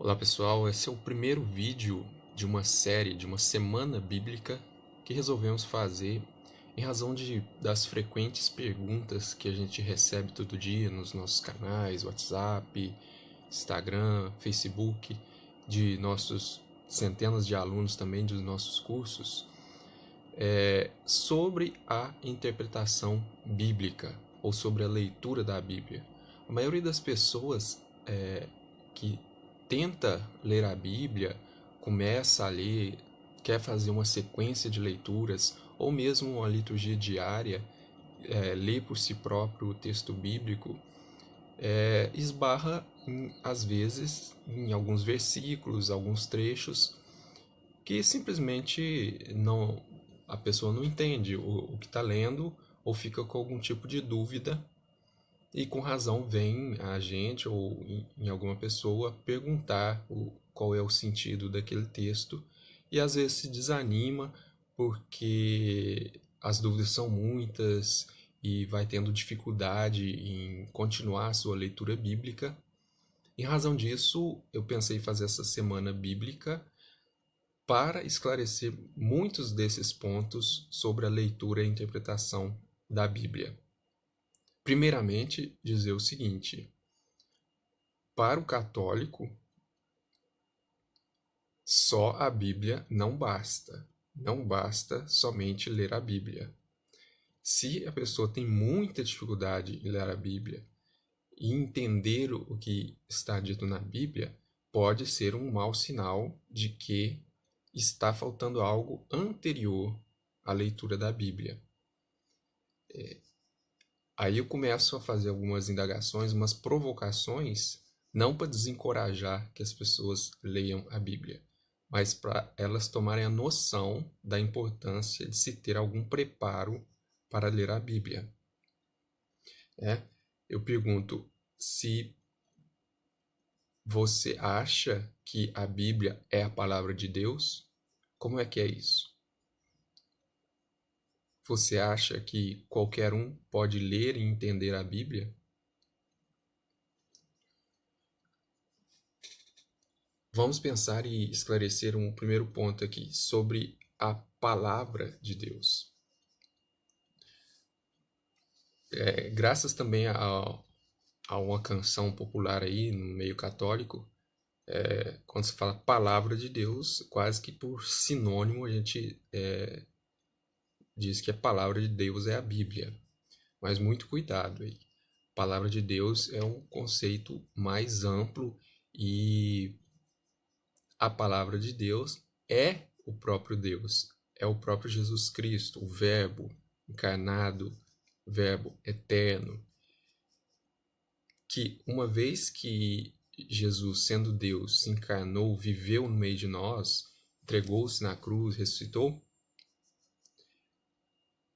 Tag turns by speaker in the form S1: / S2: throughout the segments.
S1: Olá pessoal, esse é o primeiro vídeo de uma série, de uma semana bíblica que resolvemos fazer em razão das frequentes perguntas que a gente recebe todo dia nos nossos canais, WhatsApp, Instagram, Facebook, de nossos centenas de alunos também dos nossos cursos, sobre a interpretação bíblica ou sobre a leitura da Bíblia. A maioria das pessoas que tenta ler a Bíblia, começa a ler, quer fazer uma sequência de leituras ou mesmo uma liturgia diária, lê por si próprio o texto bíblico, esbarra, às vezes, em alguns versículos, alguns trechos, que simplesmente não, a pessoa não entende o que está lendo ou fica com algum tipo de dúvida e com razão vem a gente ou em alguma pessoa perguntar qual é o sentido daquele texto e às vezes se desanima porque as dúvidas são muitas e vai tendo dificuldade em continuar a sua leitura bíblica. Em razão disso, eu pensei em fazer essa semana bíblica para esclarecer muitos desses pontos sobre a leitura e interpretação da Bíblia. Primeiramente, dizer o seguinte: para o católico, só a Bíblia não basta. Não basta somente ler a Bíblia. Se a pessoa tem muita dificuldade em ler a Bíblia e entender o que está dito na Bíblia, pode ser um mau sinal de que está faltando algo anterior à leitura da Bíblia. Aí eu começo a fazer algumas indagações, umas provocações, não para desencorajar que as pessoas leiam a Bíblia, mas para elas tomarem a noção da importância de se ter algum preparo para ler a Bíblia. Eu pergunto se você acha que a Bíblia é a palavra de Deus? Como é que é isso? Você acha que qualquer um pode ler e entender a Bíblia? Vamos pensar e esclarecer um primeiro ponto aqui sobre a palavra de Deus. Graças também a uma canção popular aí no meio católico, quando se fala palavra de Deus, quase que por sinônimo a gente diz que a palavra de Deus é a Bíblia. Mas muito cuidado aí. Palavra de Deus é um conceito mais amplo e a palavra de Deus é o próprio Deus, é o próprio Jesus Cristo, o Verbo encarnado, o Verbo eterno, que uma vez que Jesus, sendo Deus, se encarnou, viveu no meio de nós, entregou-se na cruz, ressuscitou,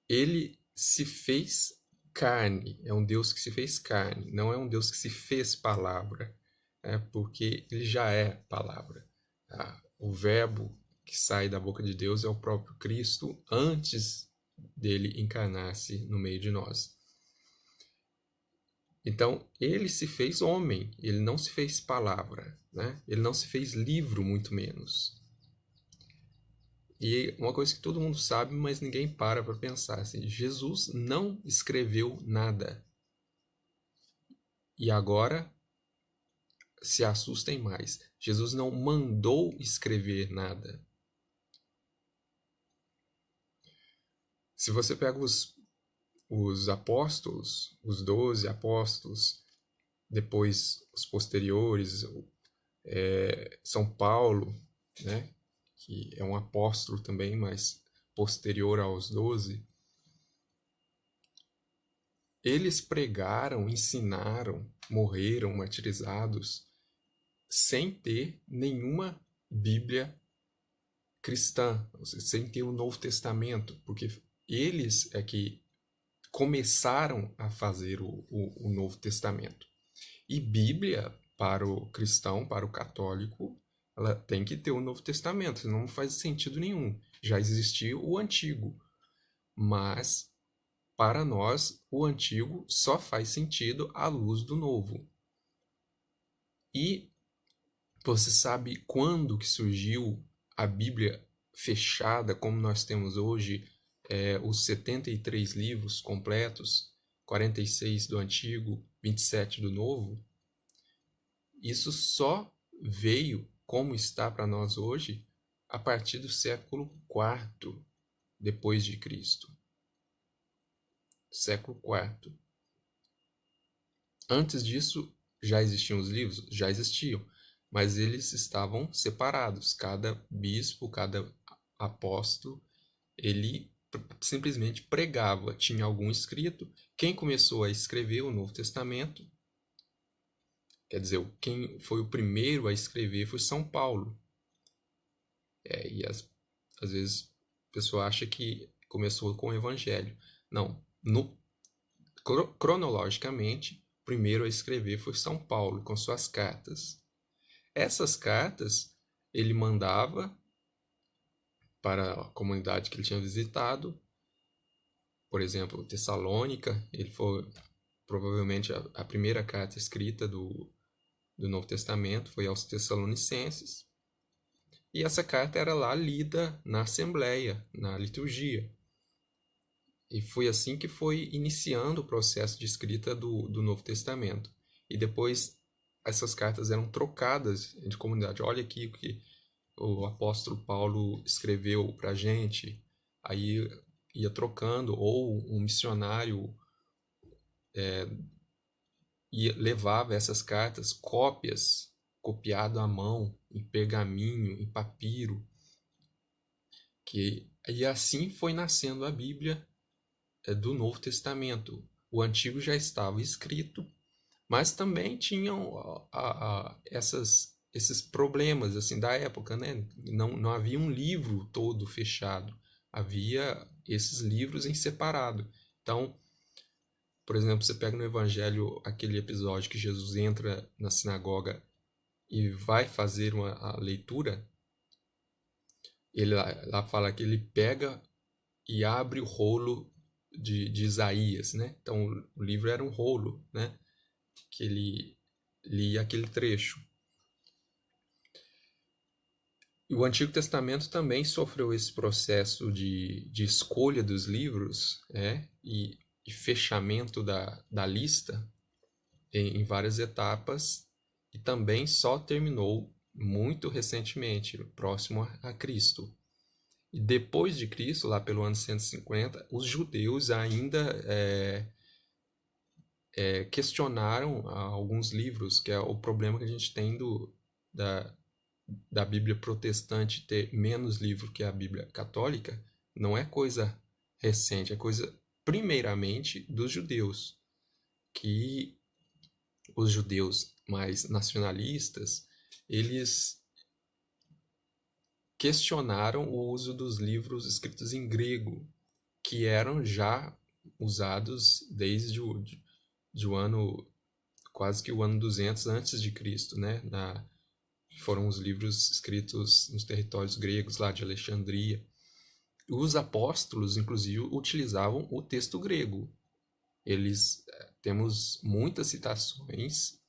S1: ele se fez carne, é um Deus que se fez carne, não é um Deus que se fez palavra, porque ele já é palavra. O verbo que sai da boca de Deus é o próprio Cristo antes dele encarnar-se no meio de nós. Então, ele se fez homem, ele não se fez palavra, ele não se fez livro, muito menos. E uma coisa que todo mundo sabe, mas ninguém para pensar, assim, Jesus não escreveu nada. E agora se assustem mais. Jesus não mandou escrever nada. Se você pega os apóstolos, os 12 apóstolos, depois os posteriores, São Paulo, que é um apóstolo também, mas posterior aos 12, eles pregaram, ensinaram, morreram martirizados sem ter nenhuma Bíblia cristã, sem ter o Novo Testamento, porque eles é que começaram a fazer o Novo Testamento. E Bíblia, para o cristão, para o católico, ela tem que ter o Novo Testamento, senão não faz sentido nenhum. Já existia o Antigo, mas para nós o Antigo só faz sentido à luz do Novo. E Você sabe quando que surgiu a Bíblia fechada, como nós temos hoje, os 73 livros completos, 46 do Antigo, 27 do Novo? Isso só veio como está para nós hoje a partir do século IV depois de Cristo. Século IV. Antes disso, já existiam os livros? Já existiam, mas eles estavam separados. Cada bispo, cada apóstolo, ele simplesmente pregava, tinha algum escrito. Quem começou a escrever o Novo Testamento, quer dizer, quem foi o primeiro a escrever foi São Paulo. E às vezes a pessoa acha que começou com o Evangelho. Não, cronologicamente, o primeiro a escrever foi São Paulo, com suas cartas. Essas cartas ele mandava para a comunidade que ele tinha visitado. Por exemplo, Tessalônica, ele foi provavelmente a primeira carta escrita do Novo Testamento, foi aos Tessalonicenses. E essa carta era lá lida na Assembleia, na liturgia. E foi assim que foi iniciando o processo de escrita do Novo Testamento. E depois essas cartas eram trocadas entre comunidade. Olha aqui o que o apóstolo Paulo escreveu para a gente. Aí ia trocando, ou um missionário levava essas cartas, cópias, copiado à mão, em pergaminho, em papiro. E assim foi nascendo a Bíblia do Novo Testamento. O Antigo já estava escrito, mas também tinham esses problemas assim da época, né? Não havia um livro todo fechado, havia esses livros em separado. Então, por exemplo, você pega no Evangelho aquele episódio que Jesus entra na sinagoga e vai fazer a leitura, ele lá fala que ele pega e abre o rolo de Isaías, né? Então o livro era um rolo, né? Que ele lia aquele trecho. E o Antigo Testamento também sofreu esse processo de escolha dos livros, e fechamento da lista em várias etapas, e também só terminou muito recentemente, próximo a Cristo. E depois de Cristo, lá pelo ano 150, os judeus ainda questionaram alguns livros, que é o problema que a gente tem da Bíblia protestante ter menos livro que a Bíblia católica. Não é coisa recente, é coisa primeiramente dos judeus, que os judeus mais nacionalistas, eles questionaram o uso dos livros escritos em grego, que eram já usados desde o ano, quase que o ano 200 antes de Cristo, né? Foram os livros escritos nos territórios gregos lá de Alexandria. Os apóstolos, inclusive, utilizavam o texto grego. Temos muitas citações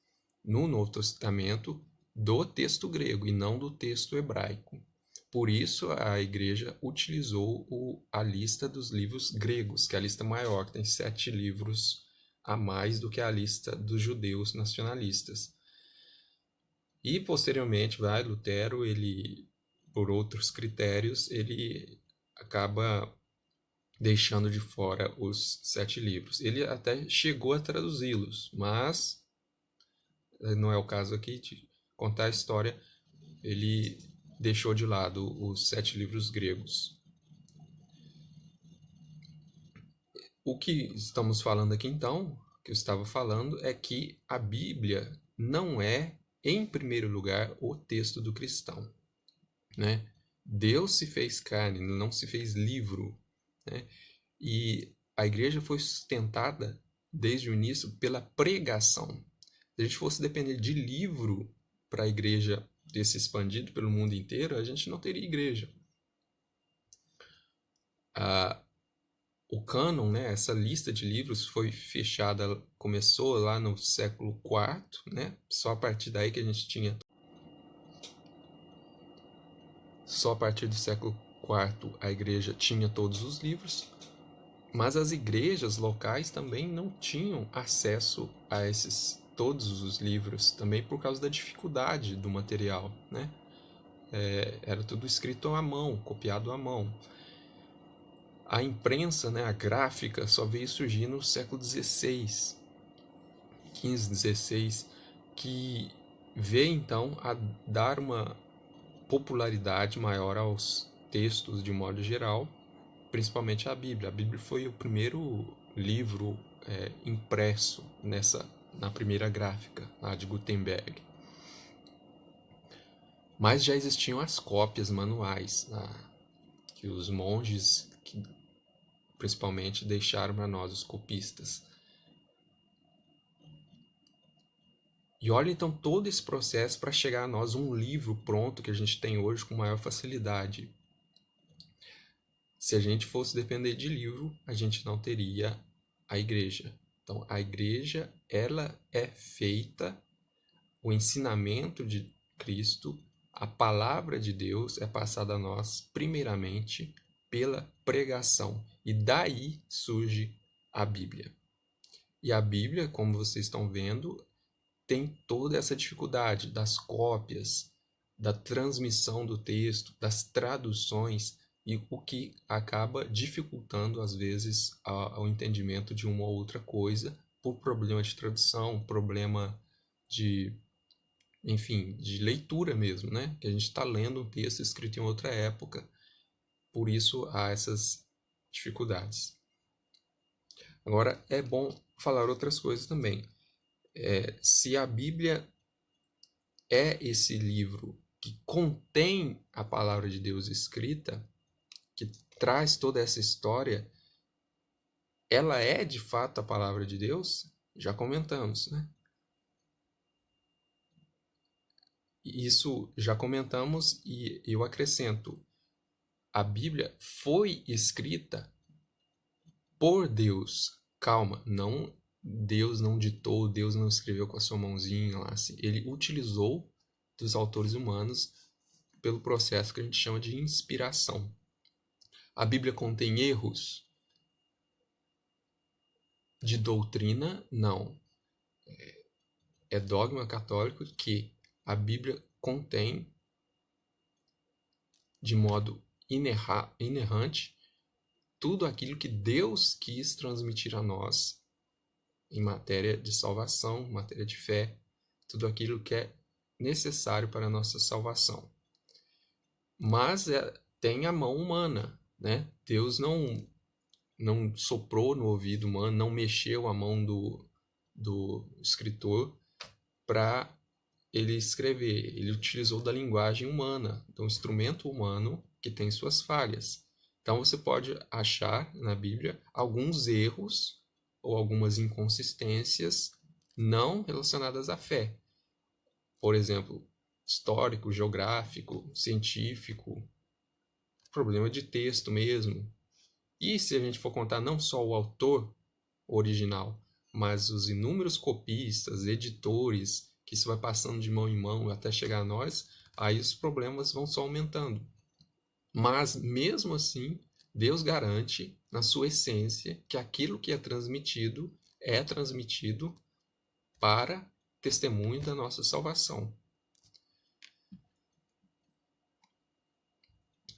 S1: no Novo Testamento do texto grego e não do texto hebraico. Por isso a igreja utilizou a lista dos livros gregos, que é a lista maior, que tem 7 livros a mais do que a lista dos judeus nacionalistas. E posteriormente, Lutero, ele, por outros critérios, ele acaba deixando de fora os 7 livros. Ele até chegou a traduzi-los, mas não é o caso aqui de contar a história. Ele deixou de lado os 7 livros gregos. O que estamos falando aqui então, que eu estava falando, é que a Bíblia não é, em primeiro lugar, o texto do cristão, né? Deus se fez carne, não se fez livro, né? E a igreja foi sustentada desde o início pela pregação. Se a gente fosse depender de livro para a igreja ter se expandido pelo mundo inteiro, a gente não teria igreja. O cânon, né, essa lista de livros foi fechada, começou lá no século IV, né? Só a partir daí que a gente tinha só a partir do século IV a igreja tinha todos os livros, mas as igrejas locais também não tinham acesso a todos os livros, também por causa da dificuldade do material, né? Era tudo escrito à mão, copiado à mão. A imprensa, né, a gráfica, só veio surgir no século XVI, XV, XVI, que veio então a dar uma popularidade maior aos textos de modo geral, principalmente a Bíblia. A Bíblia foi o primeiro livro impresso na primeira gráfica, lá de Gutenberg. Mas já existiam as cópias manuais, que os monges, principalmente, deixaram para nós, os copistas. E olha então todo esse processo para chegar a nós um livro pronto que a gente tem hoje com maior facilidade. Se a gente fosse depender de livro, a gente não teria a igreja. Então, a igreja, ela é feita, o ensinamento de Cristo, a palavra de Deus é passada a nós, primeiramente, pela pregação. E daí surge a Bíblia. E a Bíblia, como vocês estão vendo, tem toda essa dificuldade das cópias, da transmissão do texto, das traduções, e o que acaba dificultando, às vezes, o entendimento de uma ou outra coisa por problema de tradução, problema de, enfim, de leitura mesmo, né? Que a gente está lendo um texto escrito em outra época, por isso há essas dificuldades. Agora, é bom falar outras coisas também. Se a Bíblia é esse livro que contém a palavra de Deus escrita, que traz toda essa história, ela é de fato a palavra de Deus? Já comentamos, né? Isso já comentamos e eu acrescento. A Bíblia foi escrita por Deus. Calma, não, Deus não ditou, Deus não escreveu com a sua mãozinha lá. Assim. Ele utilizou dos autores humanos pelo processo que a gente chama de inspiração. A Bíblia contém erros de doutrina? Não. É dogma católico que a Bíblia contém, de modo inerrante, tudo aquilo que Deus quis transmitir a nós em matéria de salvação, matéria de fé, tudo aquilo que é necessário para a nossa salvação. Mas tem a mão humana, né? Deus não soprou no ouvido humano, não mexeu a mão do escritor para ele escrever. Ele utilizou da linguagem humana, então instrumento humano que tem suas falhas. Então você pode achar na Bíblia alguns erros ou algumas inconsistências não relacionadas à fé. Por exemplo, histórico, geográfico, científico, problema de texto mesmo. E se a gente for contar não só o autor original, mas os inúmeros copistas, editores, que isso vai passando de mão em mão até chegar a nós, aí os problemas vão só aumentando. Mas, mesmo assim, Deus garante, na sua essência, que aquilo que é transmitido para testemunho da nossa salvação.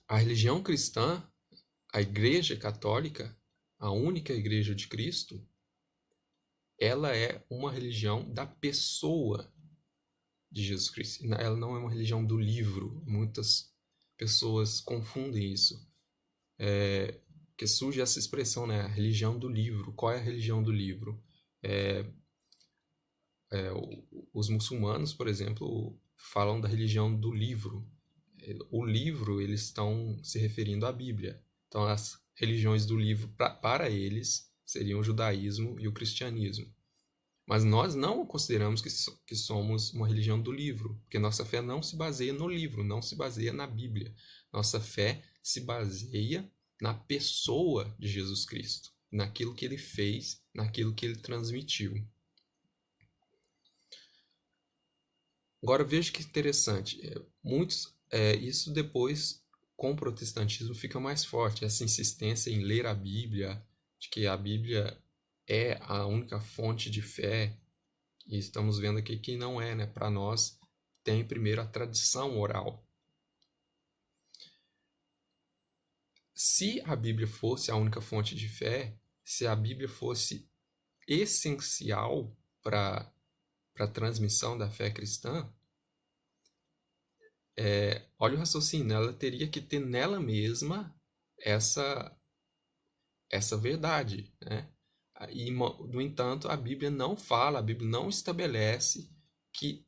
S1: A religião cristã, a Igreja Católica, a única Igreja de Cristo, ela é uma religião da pessoa de Jesus Cristo. Ela não é uma religião do livro. Muitas pessoas confundem isso. Que surge essa expressão, né? A religião do livro. Qual é a religião do livro? Os muçulmanos, por exemplo, falam da religião do livro. O livro, eles estão se referindo à Bíblia. Então, as religiões do livro, para eles, seriam o judaísmo e o cristianismo. Mas nós não consideramos que somos uma religião do livro, porque nossa fé não se baseia no livro, não se baseia na Bíblia. Nossa fé se baseia na pessoa de Jesus Cristo, naquilo que ele fez, naquilo que ele transmitiu. Agora veja que interessante, isso depois com o protestantismo fica mais forte, essa insistência em ler a Bíblia, de que a Bíblia é a única fonte de fé, e estamos vendo aqui que não é, né? Para nós, tem primeiro a tradição oral. Se a Bíblia fosse a única fonte de fé, se a Bíblia fosse essencial para a transmissão da fé cristã, olha o raciocínio, ela teria que ter nela mesma essa verdade, né? E, no entanto, a Bíblia não fala, a Bíblia não estabelece que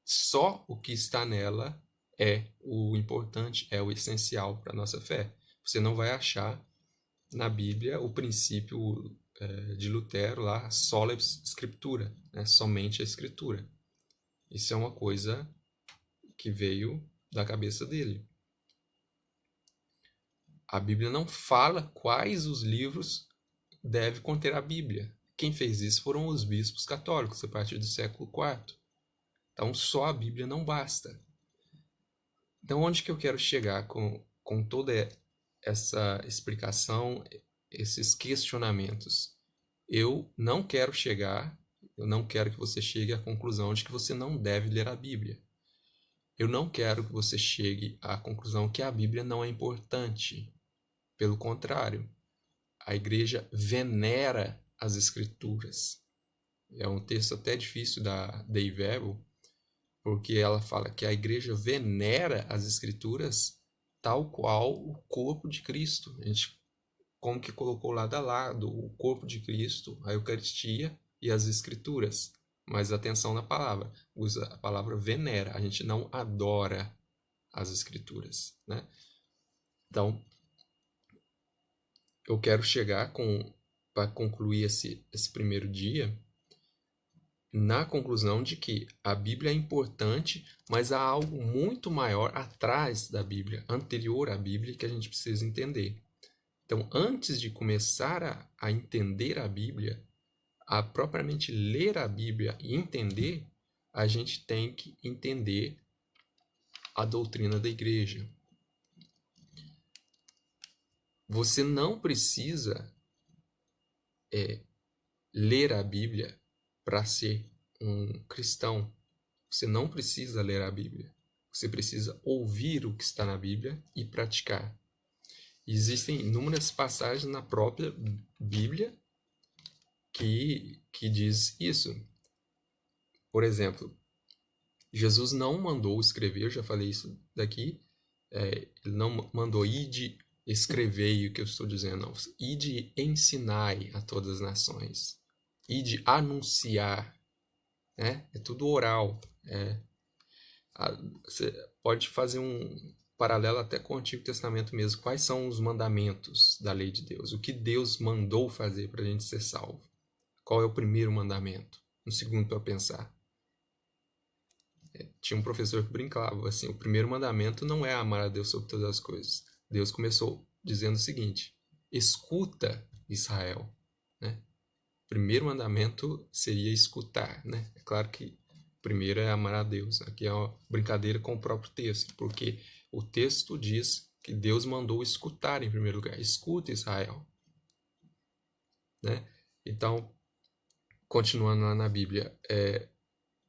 S1: só o que está nela é o importante, é o essencial para a nossa fé. Você não vai achar na Bíblia o princípio de Lutero lá, sola scriptura, né? Somente a Escritura. Isso é uma coisa que veio da cabeça dele. A Bíblia não fala quais os livros deve conter a Bíblia. Quem fez isso foram os bispos católicos a partir do século IV. Então, só a Bíblia não basta. Então, onde que eu quero chegar com toda essa explicação, esses questionamentos? Eu não quero que você chegue à conclusão de que você não deve ler a Bíblia. Eu não quero que você chegue à conclusão que a Bíblia não é importante. Pelo contrário, a igreja venera as Escrituras. É um texto até difícil da Dei Verbum, porque ela fala que a igreja venera as Escrituras tal qual o corpo de Cristo. A gente, como que colocou lado a lado o corpo de Cristo, a Eucaristia e as Escrituras. Mas atenção na palavra, usa a palavra venera, a gente não adora as Escrituras, né? Então, eu quero chegar para concluir esse primeiro dia na conclusão de que a Bíblia é importante, mas há algo muito maior atrás da Bíblia, anterior à Bíblia, que a gente precisa entender. Então, antes de começar a entender a Bíblia, a propriamente ler a Bíblia e entender, a gente tem que entender a doutrina da igreja. Você não precisa ler a Bíblia para ser um cristão. Você não precisa ler a Bíblia. Você precisa ouvir o que está na Bíblia e praticar. Existem inúmeras passagens na própria Bíblia que diz isso. Por exemplo, Jesus não mandou escrever, eu já falei isso daqui, ele não mandou ide escrevei o que eu estou dizendo, não. Ide ensinai a todas as nações. Ide anunciar. Né? É tudo oral. Você pode fazer um paralelo até com o Antigo Testamento mesmo. Quais são os mandamentos da lei de Deus? O que Deus mandou fazer para a gente ser salvo? Qual é o primeiro mandamento? Um segundo para pensar. Tinha um professor que brincava assim, o primeiro mandamento não é amar a Deus sobre todas as coisas. Deus começou dizendo o seguinte, escuta Israel. Né? O primeiro mandamento seria escutar. Né? É claro que o primeiro é amar a Deus. Aqui é uma brincadeira com o próprio texto, porque o texto diz que Deus mandou escutar em primeiro lugar. Escuta Israel. Né? Então, continuando lá na Bíblia,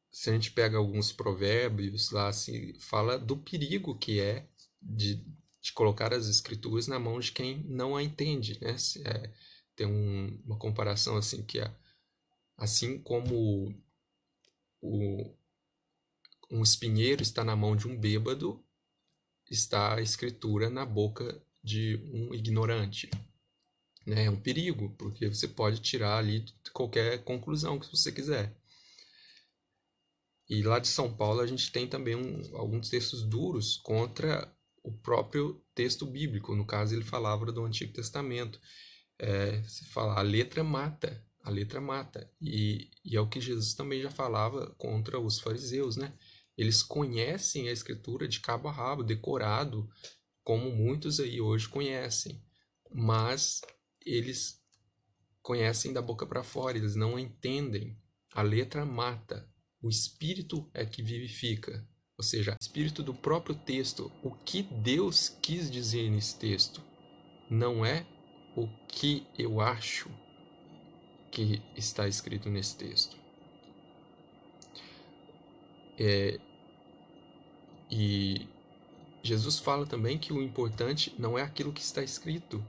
S1: se a gente pega alguns provérbios lá, assim, fala do perigo que é de colocar as escrituras na mão de quem não a entende, né? Tem uma comparação assim que assim como um espinheiro está na mão de um bêbado, está a escritura na boca de um ignorante. Né? É um perigo, porque você pode tirar ali qualquer conclusão que você quiser. E lá de São Paulo a gente tem também alguns textos duros contra o próprio texto bíblico. No caso, ele falava do Antigo Testamento. Se fala, a letra mata. A letra mata. E é o que Jesus também já falava contra os fariseus, né? Eles conhecem a Escritura de cabo a rabo, decorado, como muitos aí hoje conhecem. Mas eles conhecem da boca para fora, eles não entendem. A letra mata. O Espírito é que vivifica. ou seja, o espírito do próprio texto, o que Deus quis dizer nesse texto, não é o que eu acho que está escrito nesse texto. E Jesus fala também que o importante não é aquilo que está escrito,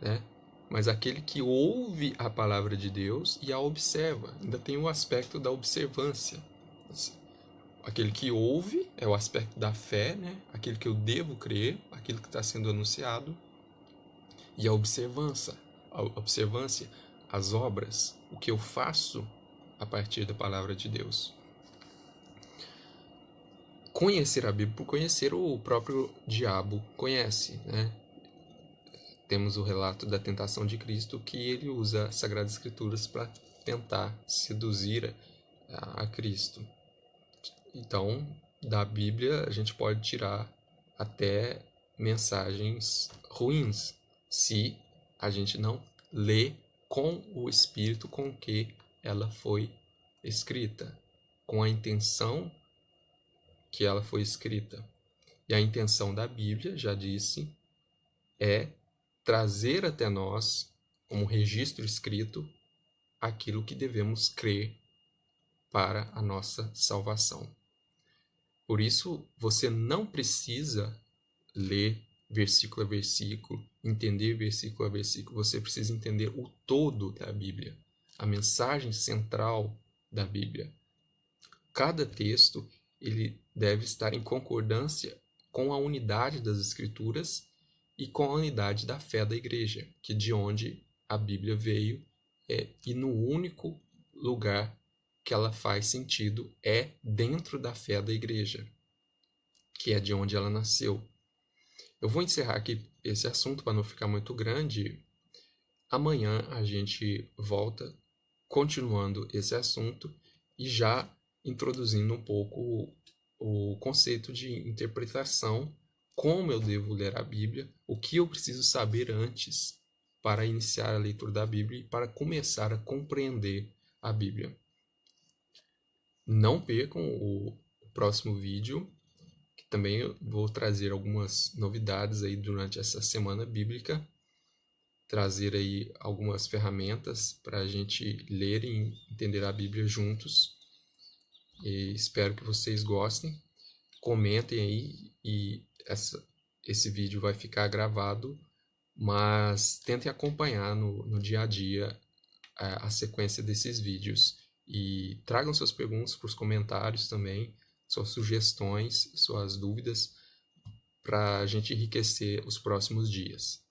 S1: né? Mas aquele que ouve a palavra de Deus e a observa. Ainda tem o aspecto da observância. Aquele que ouve é o aspecto da fé, né? Aquilo que eu devo crer, aquilo que está sendo anunciado. E a observância, as obras, o que eu faço a partir da palavra de Deus. Conhecer a Bíblia por conhecer, o próprio diabo conhece, né? Temos o relato da tentação de Cristo, que ele usa as Sagradas Escrituras para tentar seduzir a Cristo. Então, da Bíblia a gente pode tirar até mensagens ruins, se a gente não lê com o espírito com que ela foi escrita, com a intenção que ela foi escrita. E a intenção da Bíblia, já disse, é trazer até nós, como registro escrito, aquilo que devemos crer para a nossa salvação. Por isso, você não precisa ler versículo a versículo, entender versículo a versículo. Você precisa entender o todo da Bíblia, a mensagem central da Bíblia. Cada texto ele deve estar em concordância com a unidade das Escrituras e com a unidade da fé da Igreja, que de onde a Bíblia veio e no único lugar que ela faz sentido é dentro da fé da Igreja, que é de onde ela nasceu. Eu vou encerrar aqui esse assunto para não ficar muito grande. Amanhã a gente volta continuando esse assunto e já introduzindo um pouco o conceito de interpretação, como eu devo ler a Bíblia, o que eu preciso saber antes para iniciar a leitura da Bíblia e para começar a compreender a Bíblia. Não percam o próximo vídeo, que também eu vou trazer algumas novidades aí durante essa semana bíblica, trazer aí algumas ferramentas para a gente ler e entender a Bíblia juntos. E espero que vocês gostem. Comentem aí e esse vídeo vai ficar gravado, mas tentem acompanhar no dia a dia a sequência desses vídeos. E tragam suas perguntas para os comentários também, suas sugestões, suas dúvidas, para a gente enriquecer os próximos dias.